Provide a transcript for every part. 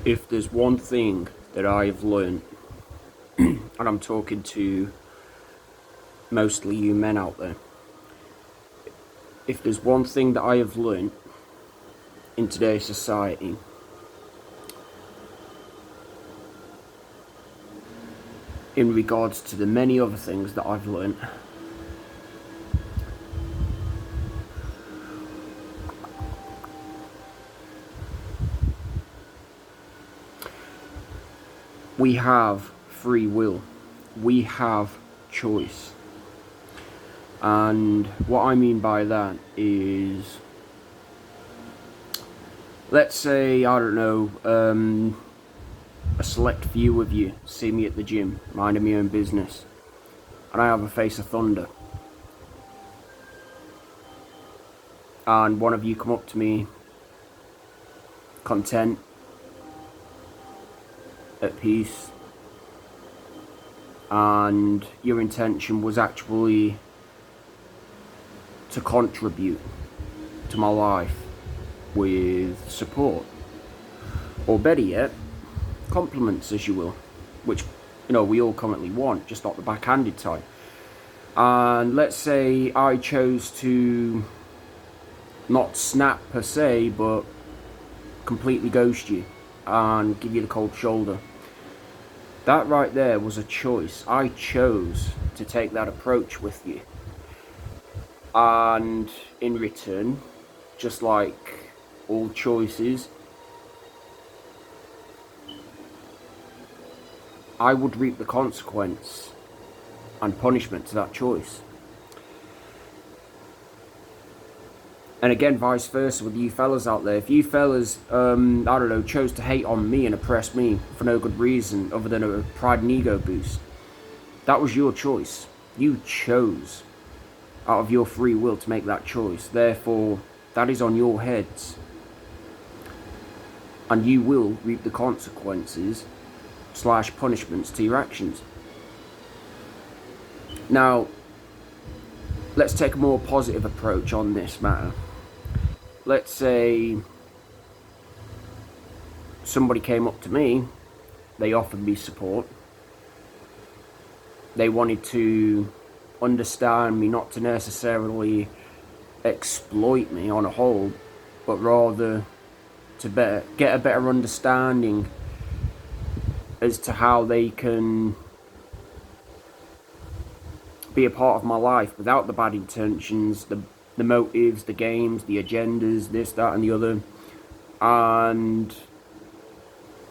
If there's one thing that I have learned, and I'm talking to mostly you men out there, if there's one thing that I have learned in today's society, in regards to the many other things that I've learned, we have free will, we have choice. And what I mean by that is, let's say, I don't know, a select few of you see me at the gym, minding my own business, and I have a face of thunder. And one of you come up to me, content, at peace, and your intention was actually to contribute to my life with support, or better yet, compliments, as you will, which we all currently want, just not the backhanded type. And let's say I chose to not snap per se, but completely ghost you and give you the cold shoulder. That right there was a choice. I chose to take that approach with you. And in return, just like all choices, I would reap the consequence and punishment to that choice. And again, vice versa with you fellas out there. If you fellas, chose to hate on me and oppress me for no good reason other than a pride and ego boost, that was your choice. You chose out of your free will to make that choice. Therefore, that is on your heads. And you will reap the consequences / punishments to your actions. Now, let's take a more positive approach on this matter. Let's say somebody came up to me, they offered me support, they wanted to understand me, not to necessarily exploit me on a whole, but rather to get a better understanding as to how they can be a part of my life without the bad intentions, the motives, the games, the agendas, this, that and the other. And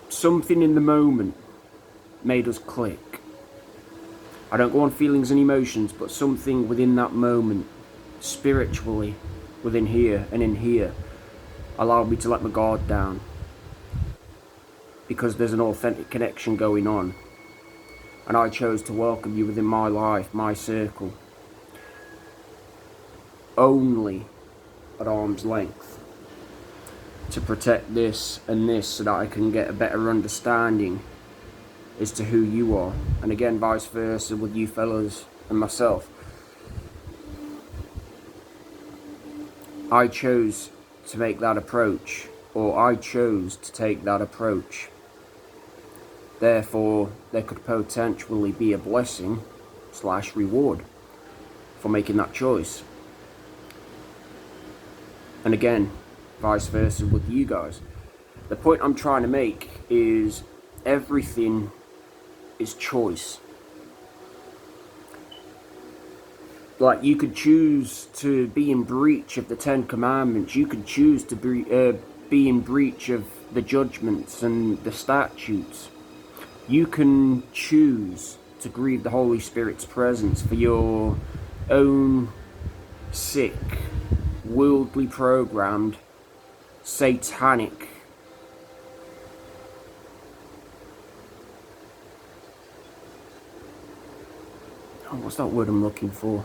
something in the moment made us click. I don't go on feelings and emotions, but something within that moment, spiritually, within here and in here, allowed me to let my guard down. Because there's an authentic connection going on. And I chose to welcome you within my life, my circle. Only at arm's length. To protect this and this so that I can get a better understanding as to who you are. And again, vice versa with you fellas and myself. I chose to make that approach, or I chose to take that approach. Therefore, there could potentially be a blessing / reward for making that choice. And again, vice versa with you guys. The point I'm trying to make is everything is choice. Like, you could choose to be in breach of the 10 Commandments. You could choose to be in breach of the judgments and the statutes. You can choose to grieve the Holy Spirit's presence for your own sick, worldly programmed, satanic what's that word I'm looking for?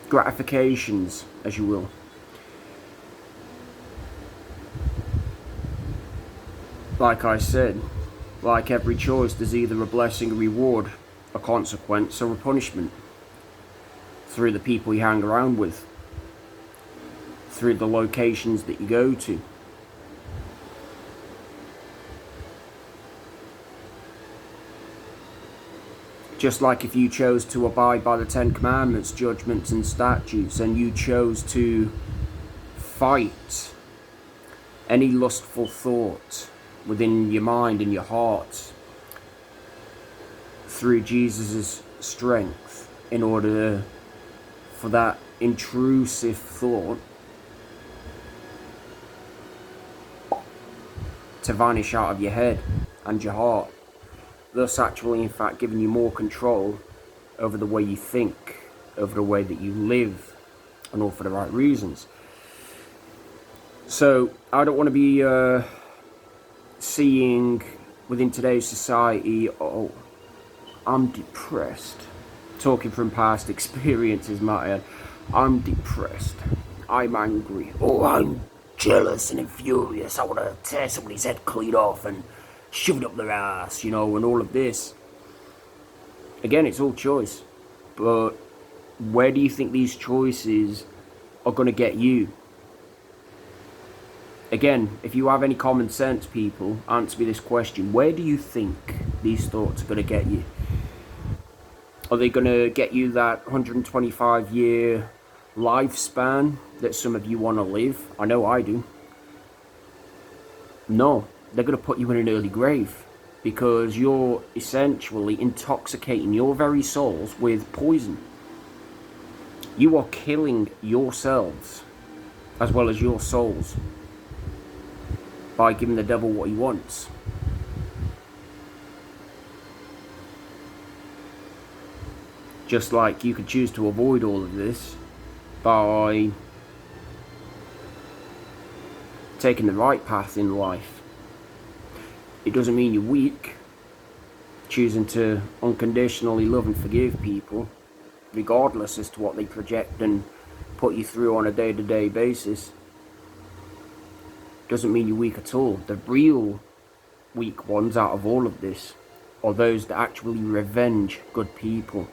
Gratifications, as you will. Like I said, like every choice, there's either a blessing, a reward, a consequence, or a punishment. Through the people you hang around with. Through the locations that you go to. Just like if you chose to abide by the Ten Commandments, judgments and statutes, and you chose to fight any lustful thought within your mind and your heart through Jesus' strength in order for that intrusive thought to vanish out of your head and your heart, thus actually in fact giving you more control over the way you think, over the way that you live, and all for the right reasons. So I don't want to be seeing within today's society, oh, I'm depressed. Talking from past experiences, Martin. I'm depressed. I'm angry. Oh, I'm jealous and furious. I want to tear somebody's head clean off and shove it up their ass, you know, and all of this. Again, it's all choice. But where do you think these choices are going to get you? Again, if you have any common sense, people, answer me this question. Where do you think these thoughts are going to get you? Are they going to get you that 125-year lifespan that some of you want to live? I know I do. No, they're going to put you in an early grave because you're essentially intoxicating your very souls with poison. You are killing yourselves as well as your souls by giving the devil what he wants. Just like you could choose to avoid all of this by taking the right path in life. It doesn't mean you're weak. Choosing to unconditionally love and forgive people, regardless as to what they project and put you through on a day-to-day basis, doesn't mean you're weak at all. The real weak ones out of all of this are those that actually revenge good people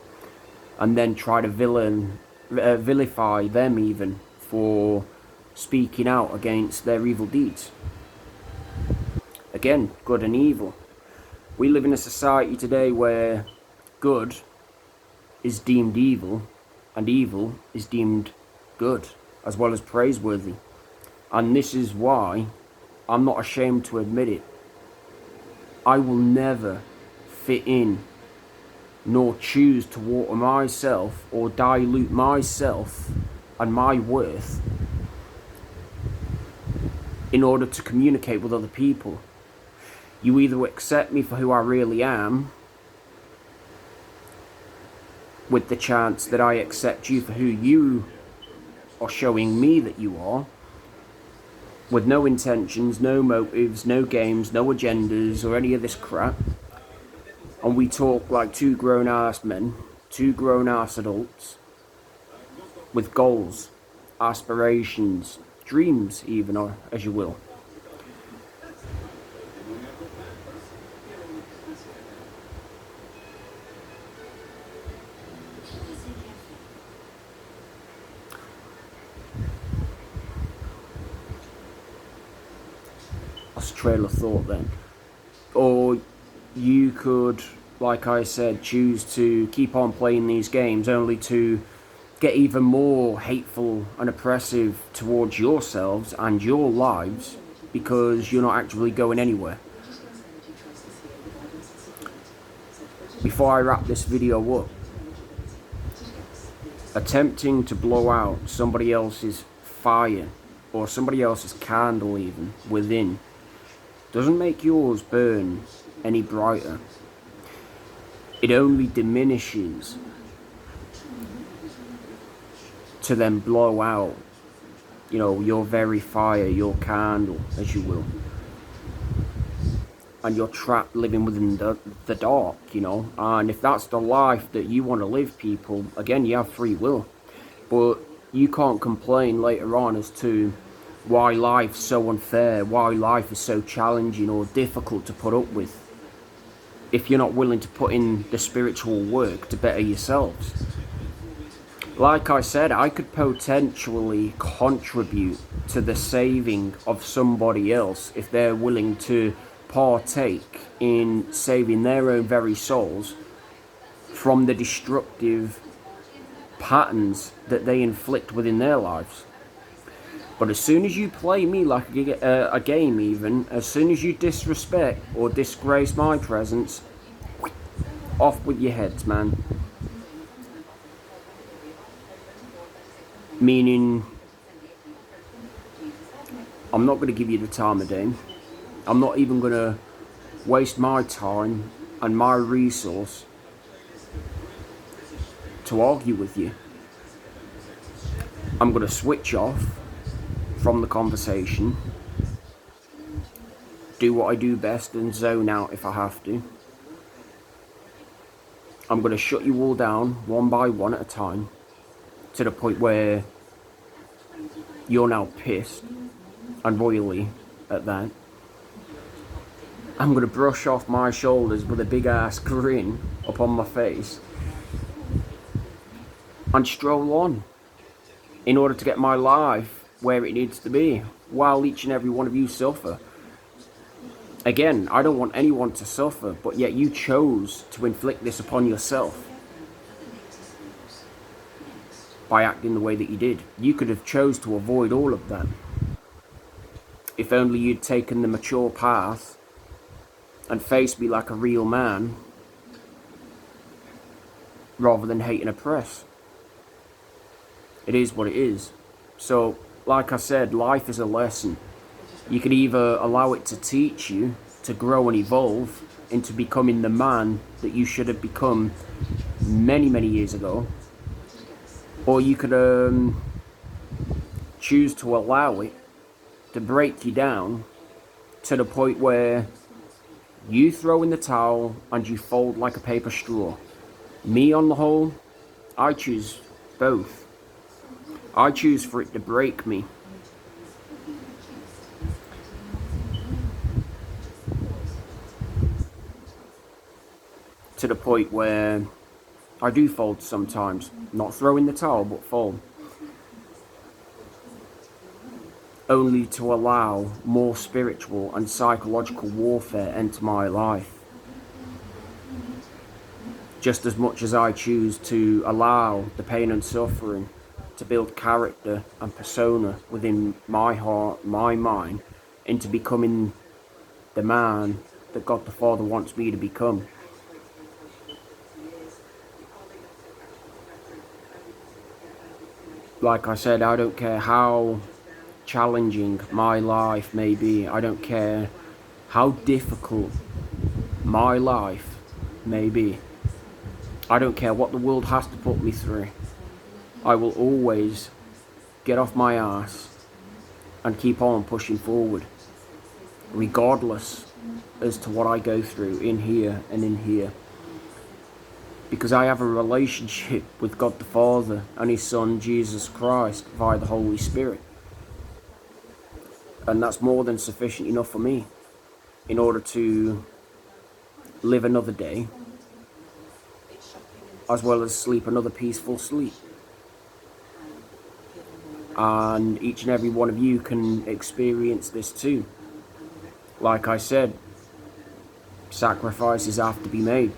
and then try to vilify them even for speaking out against their evil deeds. Again, good and evil. We live in a society today where good is deemed evil and evil is deemed good as well as praiseworthy. And this is why I'm not ashamed to admit it. I will never fit in nor choose to water myself or dilute myself and my worth in order to communicate with other people. You either accept me for who I really am, with the chance that I accept you for who you are showing me that you are, with no intentions, no motives, no games, no agendas or any of this crap. And we talk like two grown-ass men, two grown-ass adults, with goals, aspirations, dreams even, or as you will. That's a trail of thought then. Or you could, like I said, choose to keep on playing these games only to get even more hateful and oppressive towards yourselves and your lives because you're not actually going anywhere. Before I wrap this video up, attempting to blow out somebody else's fire or somebody else's candle even within doesn't make yours burn any brighter. It only diminishes to then blow out, you know, your very fire, your candle, as you will. And you're trapped living within the dark, you know. And if that's the life that you want to live, people, again, you have free will. But you can't complain later on as to why life's so unfair, why life is so challenging or difficult to put up with, if you're not willing to put in the spiritual work to better yourselves. Like I said, I could potentially contribute to the saving of somebody else if they're willing to partake in saving their own very souls from the destructive patterns that they inflict within their lives. But as soon as you play me like a game, even, as soon as you disrespect or disgrace my presence, off with your heads, man. Meaning, I'm not going to give you the time of day. I'm not even going to waste my time and my resource to argue with you. I'm going to switch off from the conversation, do what I do best and zone out if I have to. I'm going to shut you all down one by one at a time, to the point where you're now pissed, and royally at that. I'm going to brush off my shoulders with a big ass grin upon my face and stroll on in order to get my life where it needs to be, while each and every one of you suffer. Again, I don't want anyone to suffer, but yet you chose to inflict this upon yourself by acting the way that you did. You could have chose to avoid all of that if only you'd taken the mature path and faced me like a real man, rather than hate and oppress. It is what it is. So, like I said, life is a lesson. You can either allow it to teach you to grow and evolve into becoming the man that you should have become many, many years ago, or you could choose to allow it to break you down to the point where you throw in the towel and you fold like a paper straw. Me, on the whole, I choose both. I choose for it to break me. To the point where I do fold sometimes. Not throw in the towel, but fold. Only to allow more spiritual and psychological warfare enter my life. Just as much as I choose to allow the pain and suffering to build character and persona within my heart, my mind, into becoming the man that God the Father wants me to become. Like I said, I don't care how challenging my life may be. I don't care how difficult my life may be. I don't care what the world has to put me through. I will always get off my ass and keep on pushing forward, regardless as to what I go through in here and in here. Because I have a relationship with God the Father and His Son Jesus Christ via the Holy Spirit. And that's more than sufficient enough for me in order to live another day, as well as sleep another peaceful sleep. And each and every one of you can experience this too. Like I said, sacrifices have to be made.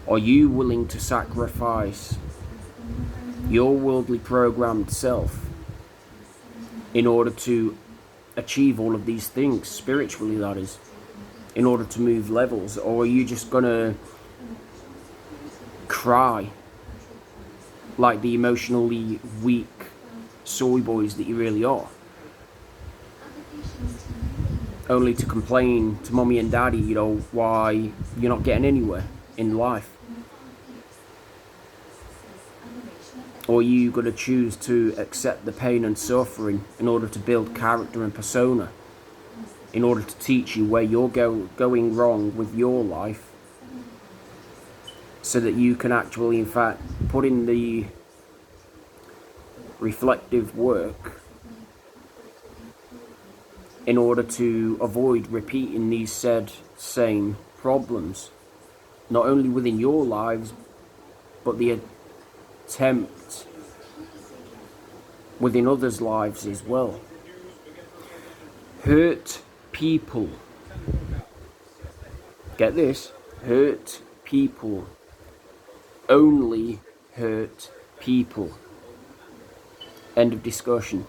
Are you willing to sacrifice your worldly programmed self in order to achieve all of these things, spiritually that is, in order to move levels? Or are you just gonna cry like the emotionally weak soy boys that you really are, only to complain to mommy and daddy, you know, why you're not getting anywhere in life? Or are you going to choose to accept the pain and suffering in order to build character and persona, in order to teach you where you're going wrong with your life, so that you can actually, in fact, put in the reflective work in order to avoid repeating these same problems, not only within your lives, but the attempt within others' lives as well. Hurt people, get this, hurt people only hurt people. End of discussion.